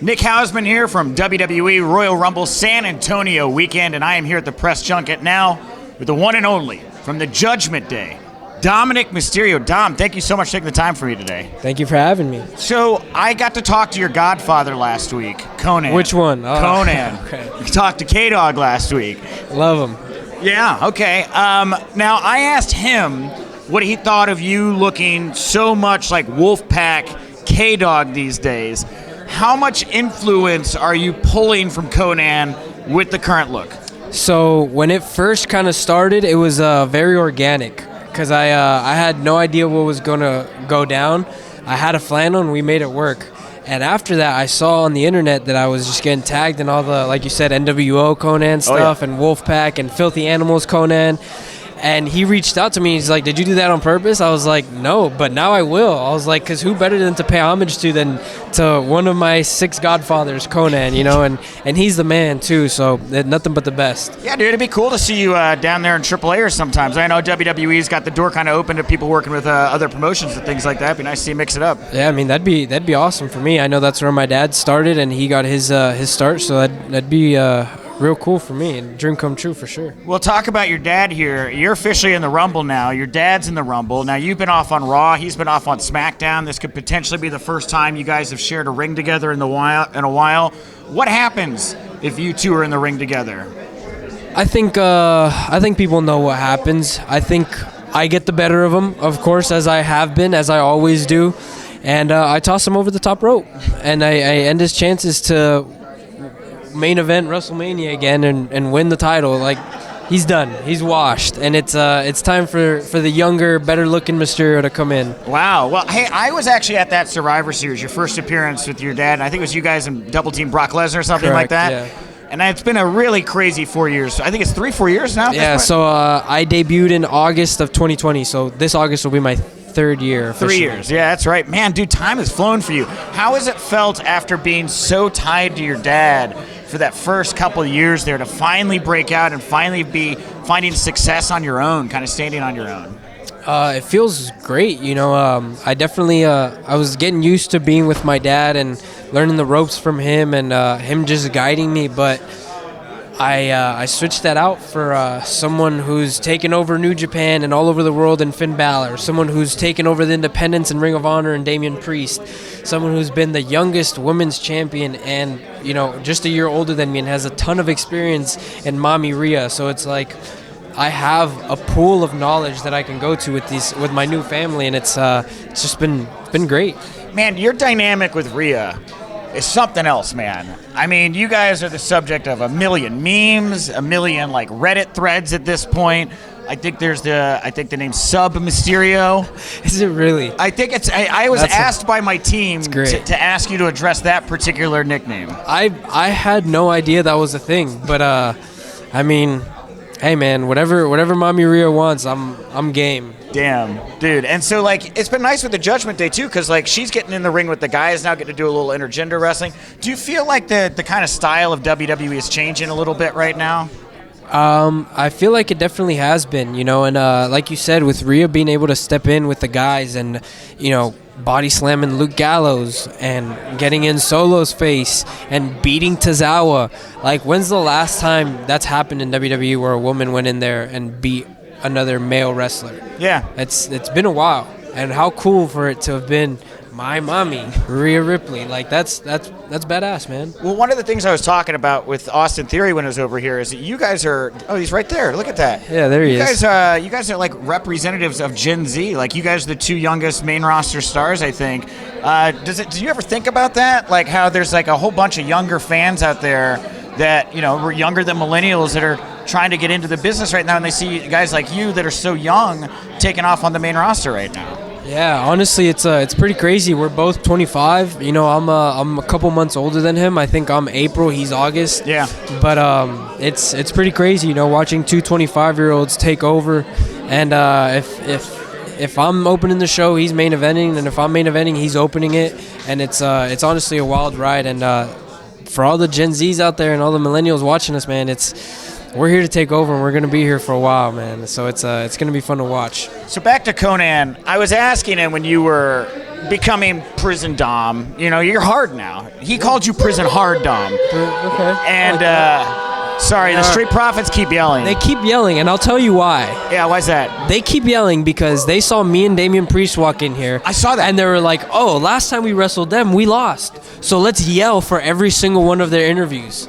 Nick Hausman here from WWE Royal Rumble San Antonio weekend, and I am here at the press junket now with the one and only from the Judgment Day, Dominik Mysterio. Dom, thank you so much for taking the time for me today. Thank you for having me. So I got to talk to your godfather last week, Konnan. Which one? Oh, Konnan. Okay. You talked to K-Dog last week. Love him. Yeah, okay. Now, I asked him what he thought of you looking so much like Wolfpack K-Dog these days. How much influence are you pulling from Konnan with the current look? So when it first kind of started, it was very organic because I had no idea what was going to go down. I had a flannel and we made it work. And after that, I saw on the internet that I was just getting tagged in all the, like you said, NWO Konnan stuff and Wolfpack and Filthy Animals Konnan. And he reached out to me. He's like, "Did you do that on purpose?" I was like, "No, but now I will." I was like, "Cause who better than to pay homage to than to one of my 6 godfathers, Konnan, you know?" And he's the man too. So nothing but the best. Yeah, dude, it'd be cool to see you down there in AAA or sometimes. I know WWE's got the door kind of open to people working with other promotions and things like that. It'd be nice to see you mix it up. Yeah, I mean that'd be awesome for me. I know that's where my dad started, and he got his start. So that'd be real cool for me and dream come true for sure. We'll talk about your dad here. You're officially in the Rumble now. Your dad's in the Rumble. Now, you've been off on Raw. He's been off on SmackDown. This could potentially be the first time you guys have shared a ring together in a while. What happens if you two are in the ring together? I think people know what happens. I think I get the better of him, of course, as I have been, as I always do. And I toss him over the top rope. And I end his chances to main event WrestleMania again and win the title. Like, he's done. He's washed. And it's time for the younger, better-looking Mysterio to come in. Wow. Well, hey, I was actually at that Survivor Series, your first appearance with your dad. And I think it was you guys in Double Team Brock Lesnar or something like that. Yeah. And it's been a really crazy 4 years. I think it's 4 years now? Yeah, so I debuted in August of 2020. So this August will be my 3rd year officially. 3 years. Yeah, that's right. Man, dude, time has flown for you. How has it felt after being so tied to your dad for that first couple of years there to finally break out and finally be finding success on your own, kind of standing on your own? It feels great, you know. I definitely I was getting used to being with my dad and learning the ropes from him and him just guiding me, but I switched that out for someone who's taken over New Japan and all over the world in Finn Balor, someone who's taken over the Independence and Ring of Honor and Damian Priest, someone who's been the youngest women's champion and, you know, just a year older than me and has a ton of experience in Mommy Rhea. So it's like I have a pool of knowledge that I can go to with my new family, and it's just been great. Man, your dynamic with Rhea is something else, man. I mean, you guys are the subject of a million memes, a million like Reddit threads at this point. I think the name Sub Mysterio. Is it really? I think it's. I was asked by my team to ask you to address that particular nickname. I had no idea that was a thing, but I mean, hey man, whatever Mommy Rhea wants, I'm game. Damn, dude. And so, like, it's been nice with the Judgment Day, too, because, like, she's getting in the ring with the guys now, getting to do a little intergender wrestling. Do you feel like the kind of style of WWE is changing a little bit right now? I feel like it definitely has been, you know, and like you said, with Rhea being able to step in with the guys and, you know, body slamming Luke Gallows and getting in Solo's face and beating Tozawa. Like, when's the last time that's happened in WWE where a woman went in there and beat another male wrestler? Yeah. It's been a while. And how cool for it to have been my mommy, Rhea Ripley. Like, that's badass, man. Well, one of the things I was talking about with Austin Theory when I was over here is that you guys are, oh, he's right there. Look at that. Yeah, there he is. You guys are like representatives of Gen Z. Like, you guys are the 2 youngest main roster stars, I think. Do you ever think about that? Like, how there's like a whole bunch of younger fans out there that, you know, were younger than millennials that are trying to get into the business right now, and they see guys like you that are so young taking off on the main roster right now. Yeah, honestly, it's pretty crazy. We're both 25. You know, I'm a couple months older than him. I think I'm April, he's August. Yeah. But it's pretty crazy, you know, watching 2 25-year-olds take over. And if I'm opening the show, he's main eventing, and if I'm main eventing, he's opening it. And it's honestly a wild ride. And for all the Gen Zs out there and all the millennials watching us, man, we're here to take over, and we're going to be here for a while, man. So it's going to be fun to watch. So back to Konnan. I was asking him when you were becoming prison Dom. You know, you're hard now. He called you prison hard Dom. Okay. And sorry, the Street Profits keep yelling. They keep yelling, and I'll tell you why. Yeah, why's that? They keep yelling because they saw me and Damian Priest walk in here. I saw that. And they were like, oh, last time we wrestled them, we lost. So let's yell for every single one of their interviews.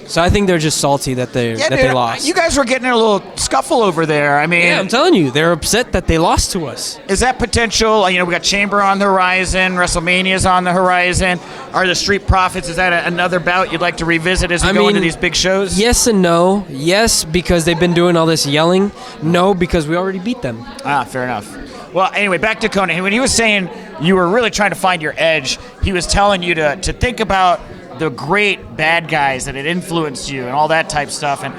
So I think they're just salty that they lost. You guys were getting in a little scuffle over there. I mean, yeah, I'm telling you, they're upset that they lost to us. Is that potential? You know, we got Chamber on the horizon, WrestleMania's on the horizon. Are the Street Profits, is that another bout you'd like to revisit as we go into these big shows? Yes and no. Yes, because they've been doing all this yelling. No, because we already beat them. Ah, fair enough. Well, anyway, back to Konnan. When he was saying you were really trying to find your edge, he was telling you to think about the great bad guys that had influenced you and all that type stuff. And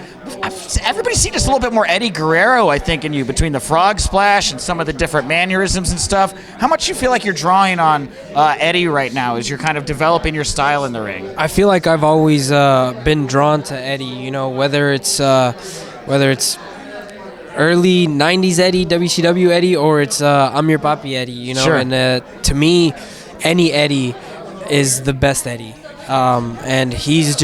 everybody's seen just a little bit more Eddie Guerrero, I think, in you, between the frog splash and some of the different mannerisms and stuff. How much you feel like you're drawing on Eddie right now as you're kind of developing your style in the ring? I feel like I've always been drawn to Eddie, you know, whether it's early 90s Eddie, WCW Eddie, or it's I'm Your Papi Eddie, you know. Sure. And to me, any Eddie is the best Eddie. And he's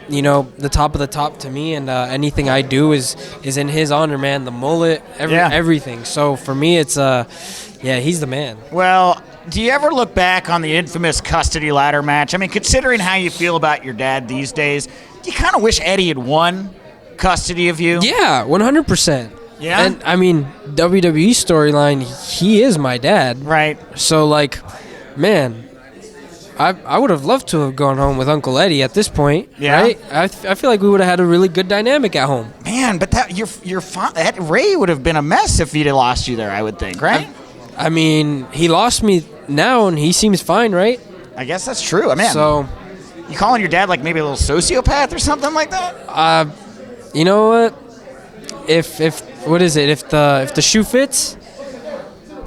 you know, the top of the top to me, and anything I do is in his honor, man. The mullet, everything. So for me, it's he's the man. Well, do you ever look back on the infamous custody ladder match? I mean, considering how you feel about your dad these days, do you kind of wish Eddie had won custody of you? Yeah, 100%. Yeah? And, I mean, WWE storyline, he is my dad. Right. So, like, man, I would have loved to have gone home with Uncle Eddie at this point, right? I feel like we would have had a really good dynamic at home. Man, but Ray would have been a mess if he'd have lost you there, I would think, right? I mean, he lost me now, and he seems fine, right? I guess that's true. Man, so you calling your dad like maybe a little sociopath or something like that? You know what? If what is it? If the shoe fits.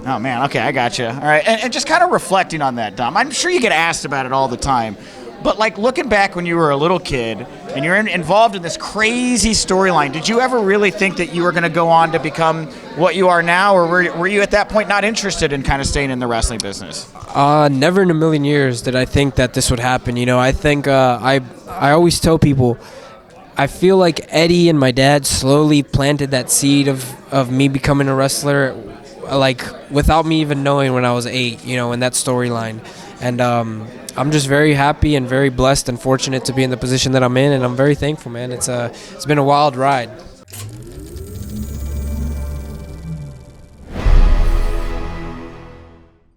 Oh, man. Okay, I got you. All right. And just kind of reflecting on that, Dom, I'm sure you get asked about it all the time. But, like, looking back when you were a little kid and you're involved in this crazy storyline, did you ever really think that you were going to go on to become what you are now? Or were you at that point not interested in kind of staying in the wrestling business? Never in a million years did I think that this would happen. You know, I think I always tell people, I feel like Eddie and my dad slowly planted that seed of me becoming a wrestler, like, without me even knowing when I was 8, you know, in that storyline. And I'm just very happy and very blessed and fortunate to be in the position that I'm in, and I'm very thankful, man. It's been a wild ride.